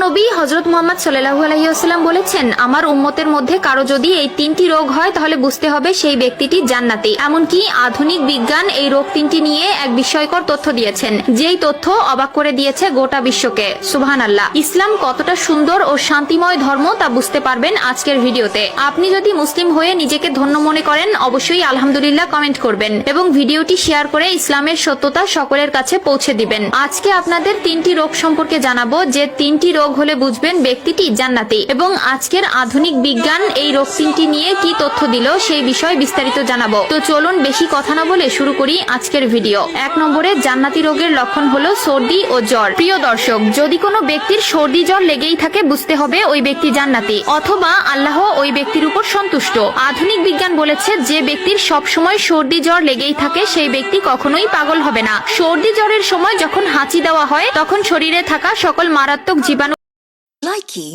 নবী হযরত মুহাম্মদ সাল্লাল্লাহু আলাইহি ওয়াসাল্লাম বলেছেন, আমার উম্মতের মধ্যে কারো যদি এই তিনটি রোগ হয় তাহলে বুঝতে হবে সেই ব্যক্তিটি জান্নাতি। এমনকি আধুনিক বিজ্ঞান এই রোগ তিনটি নিয়ে এক বিস্ময়কর তথ্য দিয়েছেন, যেই তথ্য অবাক করে দিয়েছে গোটা বিশ্বকে। সুবহানাল্লাহ। ইসলাম কতটা সুন্দর ও শান্তিময় ধর্ম তা বুঝতে পারবেন আজকের ভিডিওতে। আপনি যদি মুসলিম হয়ে নিজেকে ধন্য মনে করেন অবশ্যই আলহামদুলিল্লাহ কমেন্ট করবেন এবং ভিডিওটি শেয়ার করে ইসলামের সত্যতা সকলের কাছে পৌঁছে দিবেন। আজকে আপনাদের তিনটি রোগ সম্পর্কে জানাবো, যে তিনটি রোগ হলে বুঝবেন ব্যক্তিটি জান্নাতি, এবং আজকের আধুনিক বিজ্ঞান এই রোগ তিনটি নিয়ে কি তথ্য দিল সেই বিষয়ে বিস্তারিত জানাবো। তো চলুন বেশি কথা না বলে শুরু করি আজকের ভিডিও। 1 নম্বরে জান্নাতি রোগের লক্ষণ হলো সর্দি ও জ্বর। প্রিয় দর্শক, যদি কোনো ব্যক্তির সর্দি জ্বর লেগেই থাকে বুঝতে হবে ওই ব্যক্তি জান্নাতি, অথবা আল্লাহ ওই ব্যক্তির উপর সন্তুষ্ট। আধুনিক বিজ্ঞান বলেছে যে ব্যক্তির সব সময় সর্দি জ্বর লেগেই থাকে সেই ব্যক্তি কখনোই পাগল হবে না। সর্দি জ্বরের সময় যখন হাঁচি দেওয়া হয় তখন শরীরে থাকা সকল মারাত্মক জীবাণু Likey